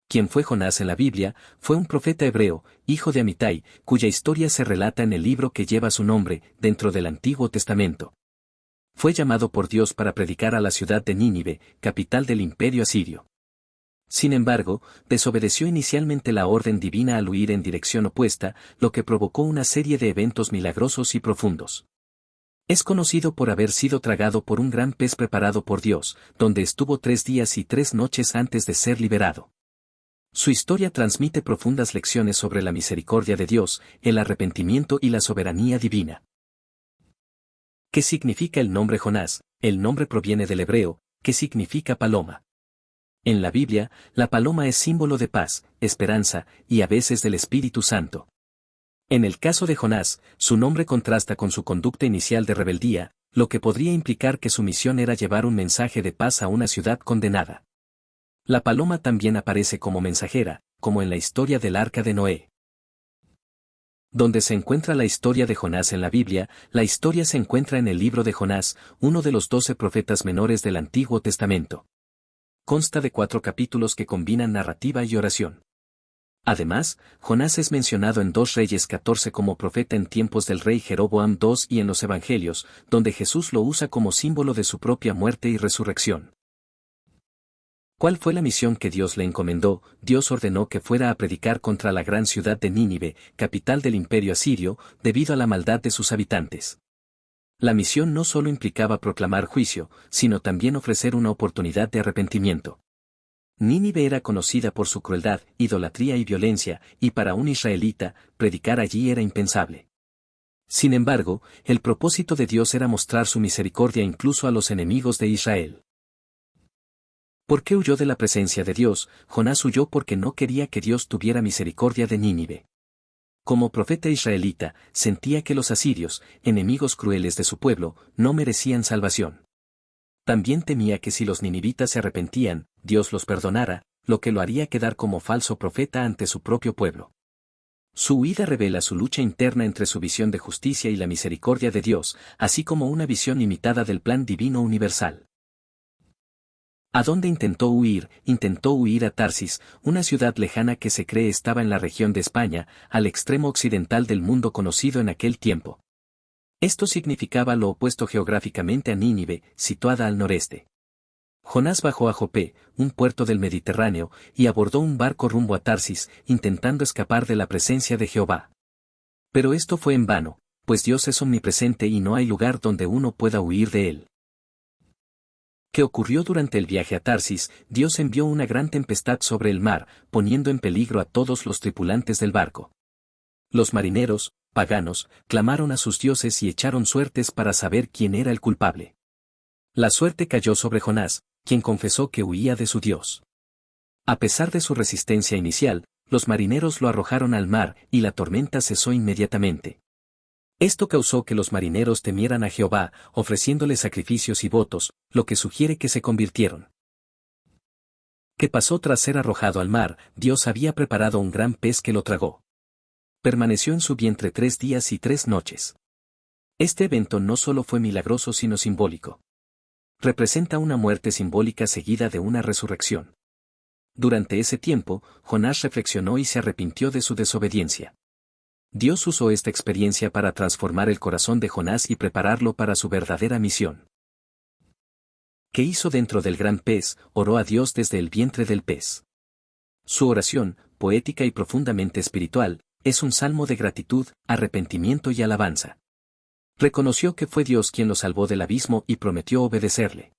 quien fue Jonás en la Biblia, fue un profeta hebreo, hijo de Amitai, cuya historia se relata en el libro que lleva su nombre, dentro del Antiguo Testamento. Fue llamado por Dios para predicar a la ciudad de Nínive, capital del imperio asirio. Sin embargo, desobedeció inicialmente la orden divina al huir en dirección opuesta, lo que provocó una serie de eventos milagrosos y profundos. Es conocido por haber sido tragado por un gran pez preparado por Dios, donde estuvo 3 días y 3 noches antes de ser liberado. Su historia transmite profundas lecciones sobre la misericordia de Dios, el arrepentimiento y la soberanía divina. ¿Qué significa el nombre Jonás? El nombre proviene del hebreo, que significa paloma. En la Biblia, la paloma es símbolo de paz, esperanza, y a veces del Espíritu Santo. En el caso de Jonás, su nombre contrasta con su conducta inicial de rebeldía, lo que podría implicar que su misión era llevar un mensaje de paz a una ciudad condenada. La paloma también aparece como mensajera, como en la historia del Arca de Noé. Donde se encuentra la historia de Jonás en la Biblia, la historia se encuentra en el libro de Jonás, uno de los 12 profetas menores del Antiguo Testamento. Consta de 4 capítulos que combinan narrativa y oración. Además, Jonás es mencionado en 2 Reyes 14 como profeta en tiempos del rey Jeroboam II y en los Evangelios, donde Jesús lo usa como símbolo de su propia muerte y resurrección. ¿Cuál fue la misión que Dios le encomendó? Dios ordenó que fuera a predicar contra la gran ciudad de Nínive, capital del imperio asirio, debido a la maldad de sus habitantes. La misión no solo implicaba proclamar juicio, sino también ofrecer una oportunidad de arrepentimiento. Nínive era conocida por su crueldad, idolatría y violencia, y para un israelita, predicar allí era impensable. Sin embargo, el propósito de Dios era mostrar su misericordia incluso a los enemigos de Israel. ¿Por qué huyó de la presencia de Dios? Jonás huyó porque no quería que Dios tuviera misericordia de Nínive. Como profeta israelita, sentía que los asirios, enemigos crueles de su pueblo, no merecían salvación. También temía que si los ninivitas se arrepentían, Dios los perdonara, lo que lo haría quedar como falso profeta ante su propio pueblo. Su huida revela su lucha interna entre su visión de justicia y la misericordia de Dios, así como una visión limitada del plan divino universal. ¿A dónde intentó huir? Intentó huir a Tarsis, una ciudad lejana que se cree estaba en la región de España, al extremo occidental del mundo conocido en aquel tiempo. Esto significaba lo opuesto geográficamente a Nínive, situada al noreste. Jonás bajó a Jope, un puerto del Mediterráneo, y abordó un barco rumbo a Tarsis, intentando escapar de la presencia de Jehová. Pero esto fue en vano, pues Dios es omnipresente y no hay lugar donde uno pueda huir de él. ¿Qué ocurrió durante el viaje a Tarsis? Dios envió una gran tempestad sobre el mar, poniendo en peligro a todos los tripulantes del barco. Los marineros, paganos, clamaron a sus dioses y echaron suertes para saber quién era el culpable. La suerte cayó sobre Jonás, quien confesó que huía de su Dios. A pesar de su resistencia inicial, los marineros lo arrojaron al mar y la tormenta cesó inmediatamente. Esto causó que los marineros temieran a Jehová, ofreciéndole sacrificios y votos, lo que sugiere que se convirtieron. ¿Qué pasó tras ser arrojado al mar? Dios había preparado un gran pez que lo tragó. Permaneció en su vientre 3 días y 3 noches. Este evento no solo fue milagroso sino simbólico. Representa una muerte simbólica seguida de una resurrección. Durante ese tiempo, Jonás reflexionó y se arrepintió de su desobediencia. Dios usó esta experiencia para transformar el corazón de Jonás y prepararlo para su verdadera misión. ¿Qué hizo dentro del gran pez? Oró a Dios desde el vientre del pez. Su oración, poética y profundamente espiritual, es un salmo de gratitud, arrepentimiento y alabanza. Reconoció que fue Dios quien lo salvó del abismo y prometió obedecerle.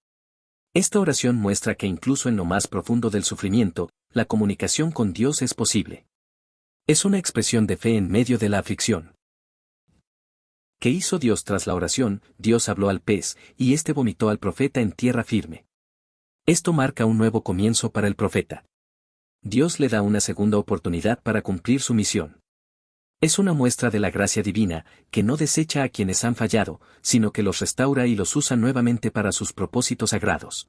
Esta oración muestra que incluso en lo más profundo del sufrimiento, la comunicación con Dios es posible. Es una expresión de fe en medio de la aflicción. ¿Qué hizo Dios tras la oración? Dios habló al pez, y éste vomitó al profeta en tierra firme. Esto marca un nuevo comienzo para el profeta. Dios le da una segunda oportunidad para cumplir su misión. Es una muestra de la gracia divina, que no desecha a quienes han fallado, sino que los restaura y los usa nuevamente para sus propósitos sagrados.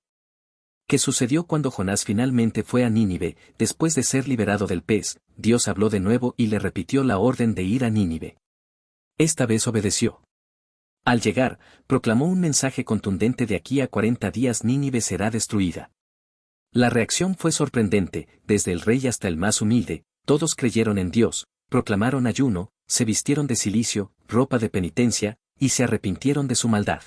¿Qué sucedió cuando Jonás finalmente fue a Nínive? Después de ser liberado del pez, Dios habló de nuevo y le repitió la orden de ir a Nínive. Esta vez obedeció. Al llegar, proclamó un mensaje contundente: de aquí a 40 días Nínive será destruida. La reacción fue sorprendente, desde el rey hasta el más humilde, todos creyeron en Dios, proclamaron ayuno, se vistieron de cilicio, ropa de penitencia, y se arrepintieron de su maldad.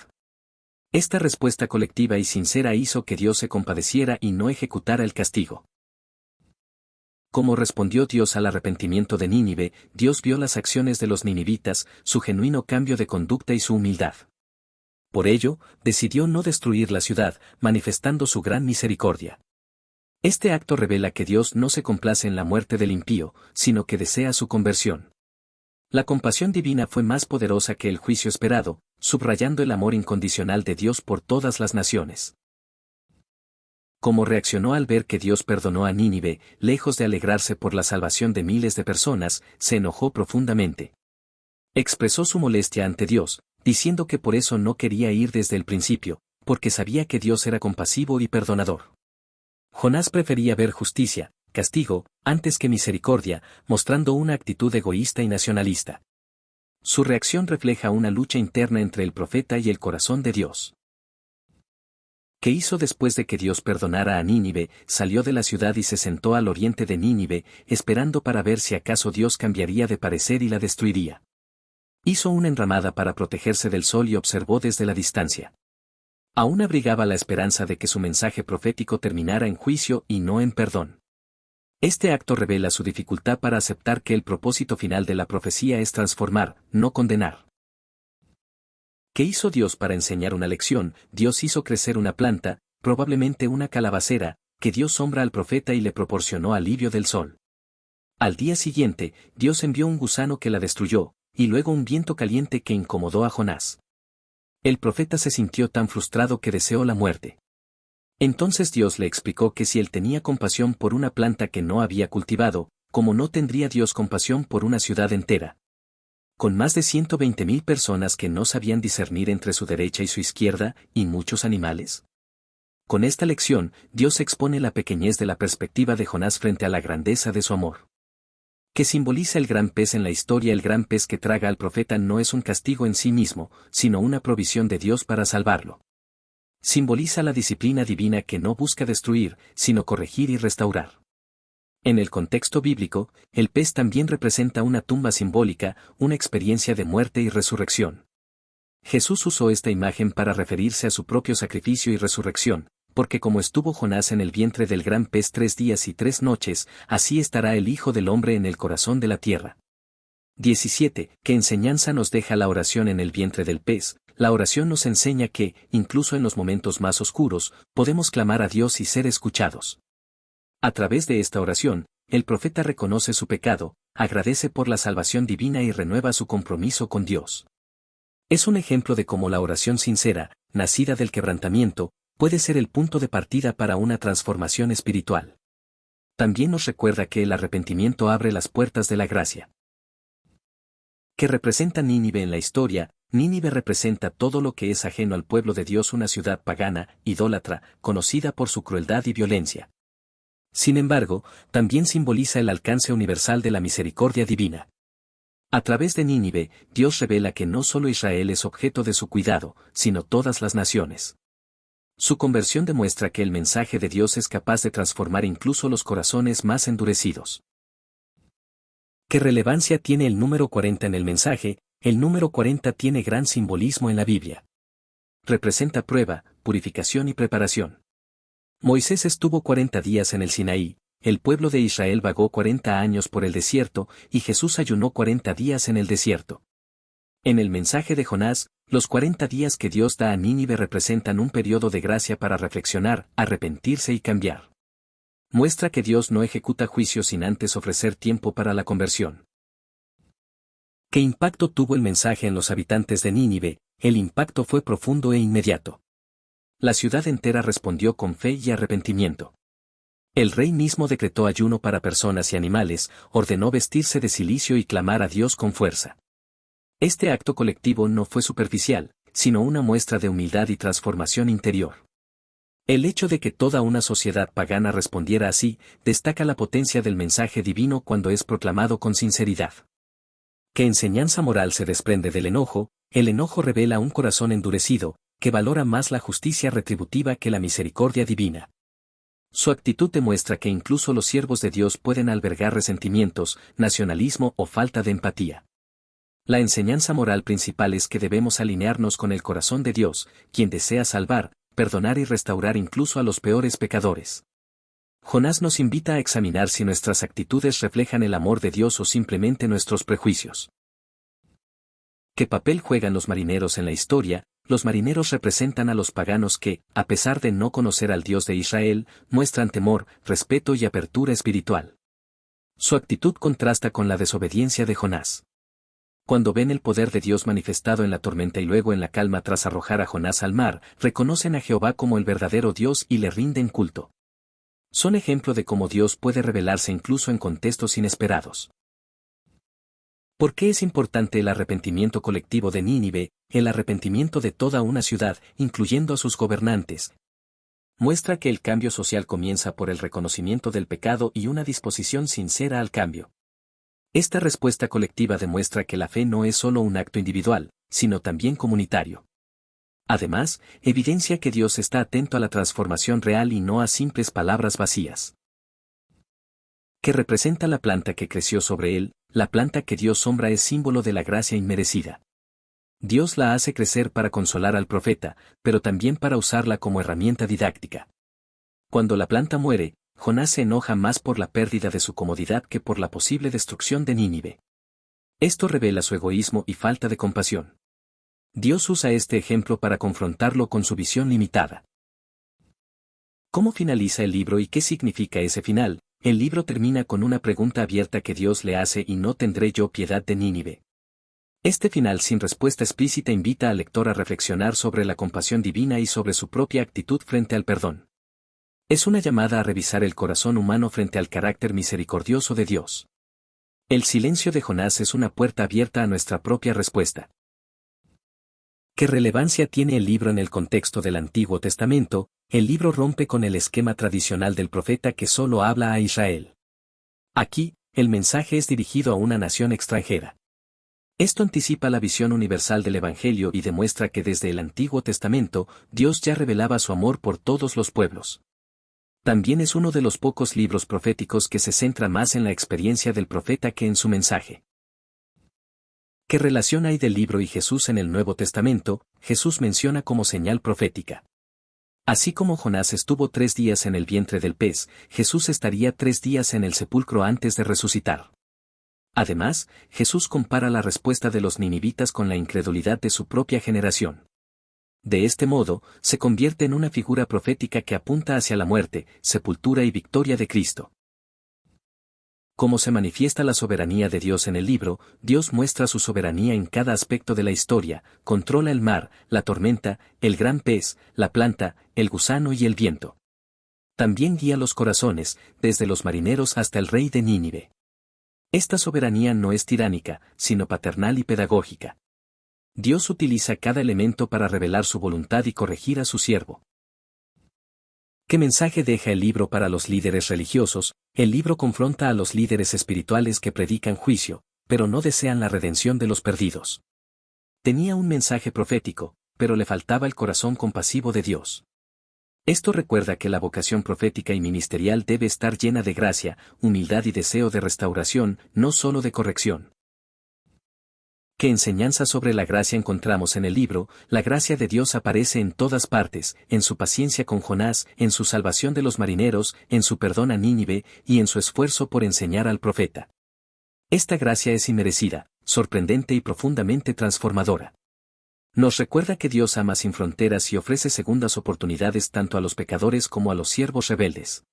Esta respuesta colectiva y sincera hizo que Dios se compadeciera y no ejecutara el castigo. Como respondió Dios al arrepentimiento de Nínive, Dios vio las acciones de los ninivitas, su genuino cambio de conducta y su humildad. Por ello, decidió no destruir la ciudad, manifestando su gran misericordia. Este acto revela que Dios no se complace en la muerte del impío, sino que desea su conversión. La compasión divina fue más poderosa que el juicio esperado, subrayando el amor incondicional de Dios por todas las naciones. Como reaccionó al ver que Dios perdonó a Nínive, lejos de alegrarse por la salvación de miles de personas, se enojó profundamente. Expresó su molestia ante Dios, diciendo que por eso no quería ir desde el principio, porque sabía que Dios era compasivo y perdonador. Jonás prefería ver justicia, castigo, antes que misericordia, mostrando una actitud egoísta y nacionalista. Su reacción refleja una lucha interna entre el profeta y el corazón de Dios. ¿Qué hizo después de que Dios perdonara a Nínive? Salió de la ciudad y se sentó al oriente de Nínive, esperando para ver si acaso Dios cambiaría de parecer y la destruiría. Hizo una enramada para protegerse del sol y observó desde la distancia. Aún abrigaba la esperanza de que su mensaje profético terminara en juicio y no en perdón. Este acto revela su dificultad para aceptar que el propósito final de la profecía es transformar, no condenar. ¿Qué hizo Dios para enseñar una lección? Dios hizo crecer una planta, probablemente una calabacera, que dio sombra al profeta y le proporcionó alivio del sol. Al día siguiente, Dios envió un gusano que la destruyó, y luego un viento caliente que incomodó a Jonás. El profeta se sintió tan frustrado que deseó la muerte. Entonces Dios le explicó que si él tenía compasión por una planta que no había cultivado, ¿cómo no tendría Dios compasión por una ciudad entera? Con más de 120,000 personas que no sabían discernir entre su derecha y su izquierda, y muchos animales. Con esta lección, Dios expone la pequeñez de la perspectiva de Jonás frente a la grandeza de su amor. Que simboliza el gran pez en la historia. El gran pez que traga al profeta no es un castigo en sí mismo, sino una provisión de Dios para salvarlo. Simboliza la disciplina divina que no busca destruir, sino corregir y restaurar. En el contexto bíblico, el pez también representa una tumba simbólica, una experiencia de muerte y resurrección. Jesús usó esta imagen para referirse a su propio sacrificio y resurrección, porque como estuvo Jonás en el vientre del gran pez 3 días y 3 noches, así estará el Hijo del Hombre en el corazón de la tierra. 17. ¿Qué enseñanza nos deja la oración en el vientre del pez? La oración nos enseña que, incluso en los momentos más oscuros, podemos clamar a Dios y ser escuchados. A través de esta oración, el profeta reconoce su pecado, agradece por la salvación divina y renueva su compromiso con Dios. Es un ejemplo de cómo la oración sincera, nacida del quebrantamiento, puede ser el punto de partida para una transformación espiritual. También nos recuerda que el arrepentimiento abre las puertas de la gracia. ¿Qué representa Nínive en la historia? Nínive representa todo lo que es ajeno al pueblo de Dios, una ciudad pagana, idólatra, conocida por su crueldad y violencia. Sin embargo, también simboliza el alcance universal de la misericordia divina. A través de Nínive, Dios revela que no solo Israel es objeto de su cuidado, sino todas las naciones. Su conversión demuestra que el mensaje de Dios es capaz de transformar incluso los corazones más endurecidos. ¿Qué relevancia tiene el número 40 en el mensaje? El número 40 tiene gran simbolismo en la Biblia. Representa prueba, purificación y preparación. Moisés estuvo 40 días en el Sinaí, el pueblo de Israel vagó 40 años por el desierto, y Jesús ayunó 40 días en el desierto. En el mensaje de Jonás, los 40 días que Dios da a Nínive representan un periodo de gracia para reflexionar, arrepentirse y cambiar. Muestra que Dios no ejecuta juicio sin antes ofrecer tiempo para la conversión. ¿Qué impacto tuvo el mensaje en los habitantes de Nínive? El impacto fue profundo e inmediato. La ciudad entera respondió con fe y arrepentimiento. El rey mismo decretó ayuno para personas y animales, ordenó vestirse de cilicio y clamar a Dios con fuerza. Este acto colectivo no fue superficial, sino una muestra de humildad y transformación interior. El hecho de que toda una sociedad pagana respondiera así, destaca la potencia del mensaje divino cuando es proclamado con sinceridad. ¿Qué enseñanza moral se desprende del enojo? El enojo revela un corazón endurecido, que valora más la justicia retributiva que la misericordia divina. Su actitud demuestra que incluso los siervos de Dios pueden albergar resentimientos, nacionalismo o falta de empatía. La enseñanza moral principal es que debemos alinearnos con el corazón de Dios, quien desea salvar, perdonar y restaurar incluso a los peores pecadores. Jonás nos invita a examinar si nuestras actitudes reflejan el amor de Dios o simplemente nuestros prejuicios. ¿Qué papel juegan los marineros en la historia? Los marineros representan a los paganos que, a pesar de no conocer al Dios de Israel, muestran temor, respeto y apertura espiritual. Su actitud contrasta con la desobediencia de Jonás. Cuando ven el poder de Dios manifestado en la tormenta y luego en la calma tras arrojar a Jonás al mar, reconocen a Jehová como el verdadero Dios y le rinden culto. Son ejemplo de cómo Dios puede revelarse incluso en contextos inesperados. ¿Por qué es importante el arrepentimiento colectivo de Nínive, el arrepentimiento de toda una ciudad, incluyendo a sus gobernantes? Muestra que el cambio social comienza por el reconocimiento del pecado y una disposición sincera al cambio. Esta respuesta colectiva demuestra que la fe no es solo un acto individual, sino también comunitario. Además, evidencia que Dios está atento a la transformación real y no a simples palabras vacías. ¿Qué representa la planta que creció sobre él? La planta que Dios sombra es símbolo de la gracia inmerecida. Dios la hace crecer para consolar al profeta, pero también para usarla como herramienta didáctica. Cuando la planta muere, Jonás se enoja más por la pérdida de su comodidad que por la posible destrucción de Nínive. Esto revela su egoísmo y falta de compasión. Dios usa este ejemplo para confrontarlo con su visión limitada. ¿Cómo finaliza el libro y qué significa ese final? El libro termina con una pregunta abierta que Dios le hace: ¿y no tendré yo piedad de Nínive? Este final sin respuesta explícita invita al lector a reflexionar sobre la compasión divina y sobre su propia actitud frente al perdón. Es una llamada a revisar el corazón humano frente al carácter misericordioso de Dios. El silencio de Jonás es una puerta abierta a nuestra propia respuesta. ¿Qué relevancia tiene el libro en el contexto del Antiguo Testamento? El libro rompe con el esquema tradicional del profeta que solo habla a Israel. Aquí, el mensaje es dirigido a una nación extranjera. Esto anticipa la visión universal del Evangelio y demuestra que desde el Antiguo Testamento, Dios ya revelaba su amor por todos los pueblos. También es uno de los pocos libros proféticos que se centra más en la experiencia del profeta que en su mensaje. ¿Qué relación hay del libro y Jesús en el Nuevo Testamento? Jesús menciona como señal profética. Así como Jonás estuvo 3 días en el vientre del pez, Jesús estaría 3 días en el sepulcro antes de resucitar. Además, Jesús compara la respuesta de los ninivitas con la incredulidad de su propia generación. De este modo, se convierte en una figura profética que apunta hacia la muerte, sepultura y victoria de Cristo. Como se manifiesta la soberanía de Dios en el libro, Dios muestra su soberanía en cada aspecto de la historia: controla el mar, la tormenta, el gran pez, la planta, el gusano y el viento. También guía los corazones, desde los marineros hasta el rey de Nínive. Esta soberanía no es tiránica, sino paternal y pedagógica. Dios utiliza cada elemento para revelar su voluntad y corregir a su siervo. ¿Qué mensaje deja el libro para los líderes religiosos? El libro confronta a los líderes espirituales que predican juicio, pero no desean la redención de los perdidos. Tenía un mensaje profético, pero le faltaba el corazón compasivo de Dios. Esto recuerda que la vocación profética y ministerial debe estar llena de gracia, humildad y deseo de restauración, no solo de corrección. ¿Qué enseñanza sobre la gracia encontramos en el libro? La gracia de Dios aparece en todas partes, en su paciencia con Jonás, en su salvación de los marineros, en su perdón a Nínive, y en su esfuerzo por enseñar al profeta. Esta gracia es inmerecida, sorprendente y profundamente transformadora. Nos recuerda que Dios ama sin fronteras y ofrece segundas oportunidades tanto a los pecadores como a los siervos rebeldes.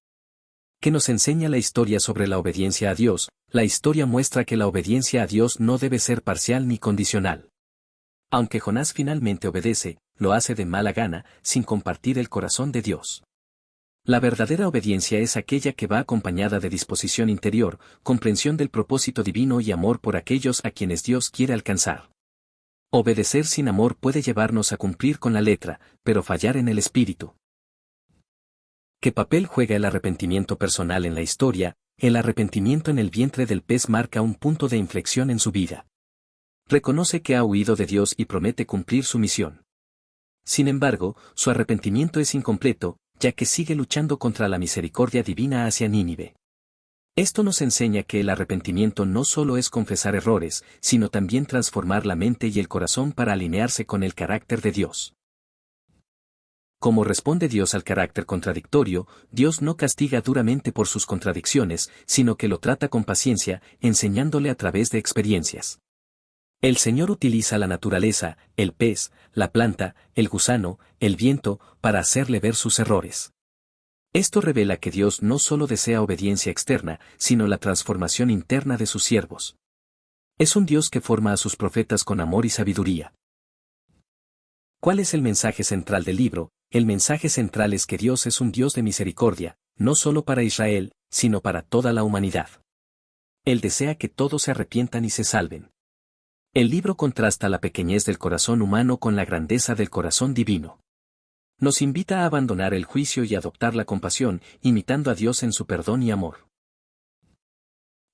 ¿Qué nos enseña la historia sobre la obediencia a Dios? La historia muestra que la obediencia a Dios no debe ser parcial ni condicional. Aunque Jonás finalmente obedece, lo hace de mala gana, sin compartir el corazón de Dios. La verdadera obediencia es aquella que va acompañada de disposición interior, comprensión del propósito divino y amor por aquellos a quienes Dios quiere alcanzar. Obedecer sin amor puede llevarnos a cumplir con la letra, pero fallar en el espíritu. ¿Qué papel juega el arrepentimiento personal en la historia? El arrepentimiento en el vientre del pez marca un punto de inflexión en su vida. Reconoce que ha huido de Dios y promete cumplir su misión. Sin embargo, su arrepentimiento es incompleto, ya que sigue luchando contra la misericordia divina hacia Nínive. Esto nos enseña que el arrepentimiento no solo es confesar errores, sino también transformar la mente y el corazón para alinearse con el carácter de Dios. Como responde Dios al carácter contradictorio, Dios no castiga duramente por sus contradicciones, sino que lo trata con paciencia, enseñándole a través de experiencias. El Señor utiliza la naturaleza, el pez, la planta, el gusano, el viento, para hacerle ver sus errores. Esto revela que Dios no solo desea obediencia externa, sino la transformación interna de sus siervos. Es un Dios que forma a sus profetas con amor y sabiduría. ¿Cuál es el mensaje central del libro? El mensaje central es que Dios es un Dios de misericordia, no solo para Israel, sino para toda la humanidad. Él desea que todos se arrepientan y se salven. El libro contrasta la pequeñez del corazón humano con la grandeza del corazón divino. Nos invita a abandonar el juicio y adoptar la compasión, imitando a Dios en su perdón y amor.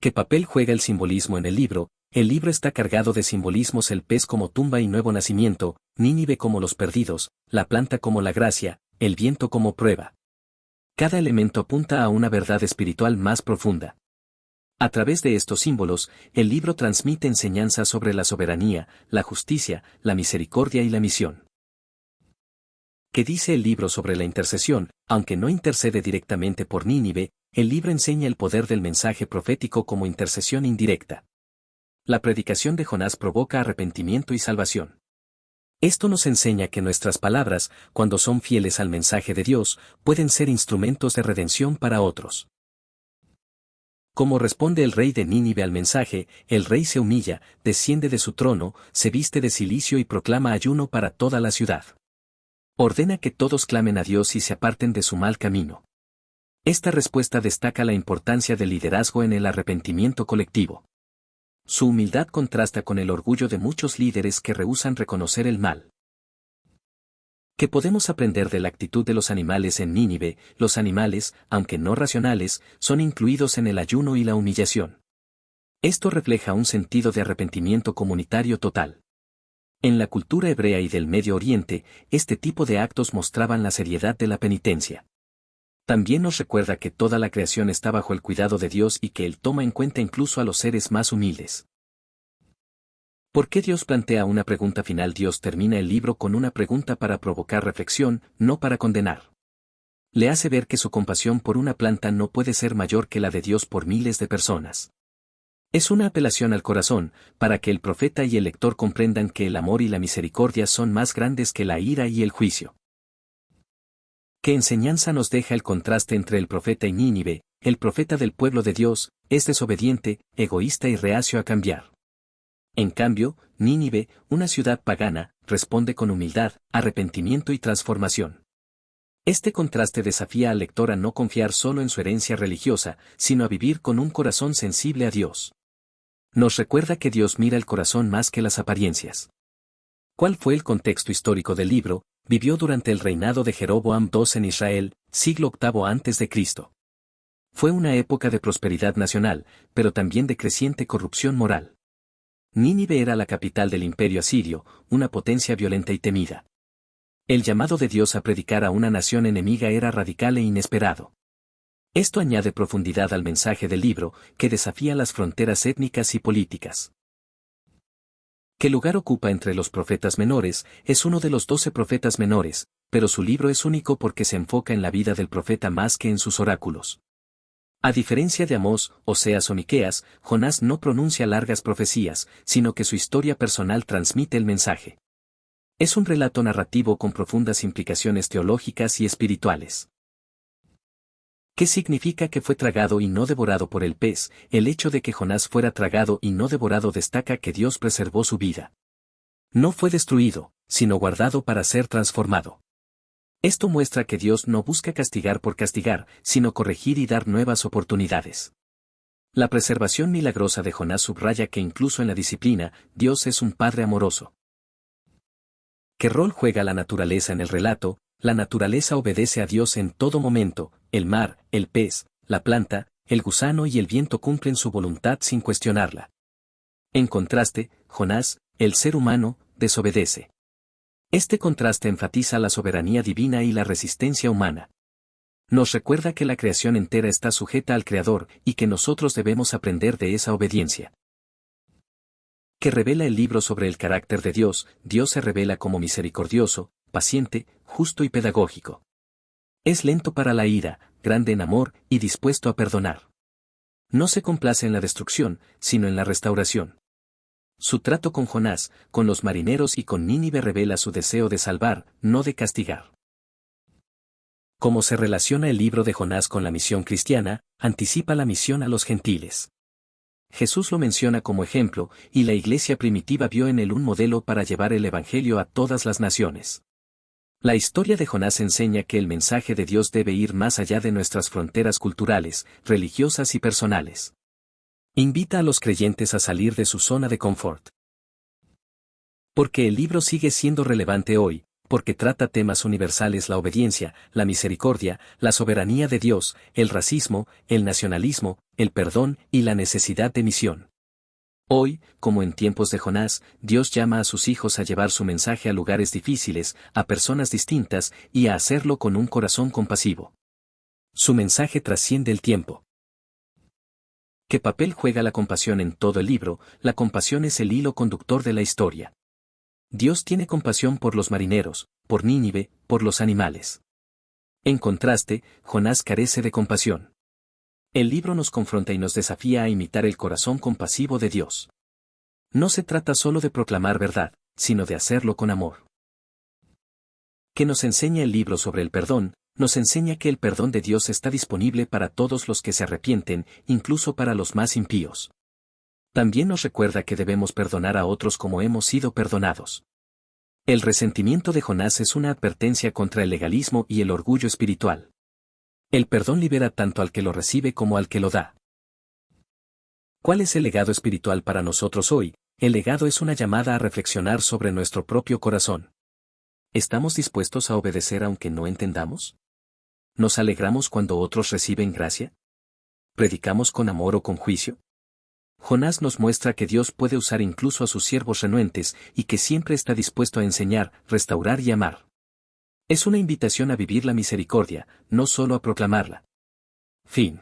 ¿Qué papel juega el simbolismo en el libro? El libro está cargado de simbolismos: el pez como tumba y nuevo nacimiento, Nínive como los perdidos, la planta como la gracia, el viento como prueba. Cada elemento apunta a una verdad espiritual más profunda. A través de estos símbolos, el libro transmite enseñanzas sobre la soberanía, la justicia, la misericordia y la misión. ¿Qué dice el libro sobre la intercesión? Aunque no intercede directamente por Nínive, el libro enseña el poder del mensaje profético como intercesión indirecta. La predicación de Jonás provoca arrepentimiento y salvación. Esto nos enseña que nuestras palabras, cuando son fieles al mensaje de Dios, pueden ser instrumentos de redención para otros. ¿Cómo responde el rey de Nínive al mensaje? El rey se humilla, desciende de su trono, se viste de cilicio y proclama ayuno para toda la ciudad. Ordena que todos clamen a Dios y se aparten de su mal camino. Esta respuesta destaca la importancia del liderazgo en el arrepentimiento colectivo. Su humildad contrasta con el orgullo de muchos líderes que rehúsan reconocer el mal. ¿Qué podemos aprender de la actitud de los animales en Nínive? Los animales, aunque no racionales, son incluidos en el ayuno y la humillación. Esto refleja un sentido de arrepentimiento comunitario total. En la cultura hebrea y del Medio Oriente, este tipo de actos mostraban la seriedad de la penitencia. También nos recuerda que toda la creación está bajo el cuidado de Dios y que Él toma en cuenta incluso a los seres más humildes. ¿Por qué Dios plantea una pregunta final? Dios termina el libro con una pregunta para provocar reflexión, no para condenar. Le hace ver que su compasión por una planta no puede ser mayor que la de Dios por miles de personas. Es una apelación al corazón, para que el profeta y el lector comprendan que el amor y la misericordia son más grandes que la ira y el juicio. ¿Qué enseñanza nos deja el contraste entre el profeta y Nínive? El profeta del pueblo de Dios es desobediente, egoísta y reacio a cambiar. En cambio, Nínive, una ciudad pagana, responde con humildad, arrepentimiento y transformación. Este contraste desafía al lector a no confiar solo en su herencia religiosa, sino a vivir con un corazón sensible a Dios. Nos recuerda que Dios mira el corazón más que las apariencias. ¿Cuál fue el contexto histórico del libro? Vivió durante el reinado de Jeroboam II en Israel, siglo VIII a.C. Fue una época de prosperidad nacional, pero también de creciente corrupción moral. Nínive era la capital del imperio asirio, una potencia violenta y temida. El llamado de Dios a predicar a una nación enemiga era radical e inesperado. Esto añade profundidad al mensaje del libro, que desafía las fronteras étnicas y políticas. ¿Qué lugar ocupa entre los profetas menores? Es uno de los 12 profetas menores, pero su libro es único porque se enfoca en la vida del profeta más que en sus oráculos. A diferencia de Amós, Oseas o Miqueas, Jonás no pronuncia largas profecías, sino que su historia personal transmite el mensaje. Es un relato narrativo con profundas implicaciones teológicas y espirituales. ¿Qué significa que fue tragado y no devorado por el pez? El hecho de que Jonás fuera tragado y no devorado destaca que Dios preservó su vida. No fue destruido, sino guardado para ser transformado. Esto muestra que Dios no busca castigar por castigar, sino corregir y dar nuevas oportunidades. La preservación milagrosa de Jonás subraya que incluso en la disciplina, Dios es un Padre amoroso. ¿Qué rol juega la naturaleza en el relato? La naturaleza obedece a Dios en todo momento: el mar, el pez, la planta, el gusano y el viento cumplen su voluntad sin cuestionarla. En contraste, Jonás, el ser humano, desobedece. Este contraste enfatiza la soberanía divina y la resistencia humana. Nos recuerda que la creación entera está sujeta al Creador y que nosotros debemos aprender de esa obediencia. Que revela el libro sobre el carácter de Dios. Dios se revela como misericordioso, paciente, justo y pedagógico. Es lento para la ira, grande en amor y dispuesto a perdonar. No se complace en la destrucción, sino en la restauración. Su trato con Jonás, con los marineros y con Nínive revela su deseo de salvar, no de castigar. Cómo se relaciona el libro de Jonás con la misión cristiana, anticipa la misión a los gentiles. Jesús lo menciona como ejemplo, y la iglesia primitiva vio en él un modelo para llevar el evangelio a todas las naciones. La historia de Jonás enseña que el mensaje de Dios debe ir más allá de nuestras fronteras culturales, religiosas y personales. Invita a los creyentes a salir de su zona de confort. Porque el libro sigue siendo relevante hoy, porque trata temas universales: la obediencia, la misericordia, la soberanía de Dios, el racismo, el nacionalismo, el perdón y la necesidad de misión. Hoy, como en tiempos de Jonás, Dios llama a sus hijos a llevar su mensaje a lugares difíciles, a personas distintas, y a hacerlo con un corazón compasivo. Su mensaje trasciende el tiempo. ¿Qué papel juega la compasión en todo el libro? La compasión es el hilo conductor de la historia. Dios tiene compasión por los marineros, por Nínive, por los animales. En contraste, Jonás carece de compasión. El libro nos confronta y nos desafía a imitar el corazón compasivo de Dios. No se trata solo de proclamar verdad, sino de hacerlo con amor. ¿Qué nos enseña el libro sobre el perdón? Nos enseña que el perdón de Dios está disponible para todos los que se arrepienten, incluso para los más impíos. También nos recuerda que debemos perdonar a otros como hemos sido perdonados. El resentimiento de Jonás es una advertencia contra el legalismo y el orgullo espiritual. El perdón libera tanto al que lo recibe como al que lo da. ¿Cuál es el legado espiritual para nosotros hoy? El legado es una llamada a reflexionar sobre nuestro propio corazón. ¿Estamos dispuestos a obedecer aunque no entendamos? ¿Nos alegramos cuando otros reciben gracia? ¿Predicamos con amor o con juicio? Jonás nos muestra que Dios puede usar incluso a sus siervos renuentes y que siempre está dispuesto a enseñar, restaurar y amar. Es una invitación a vivir la misericordia, no solo a proclamarla. Fin.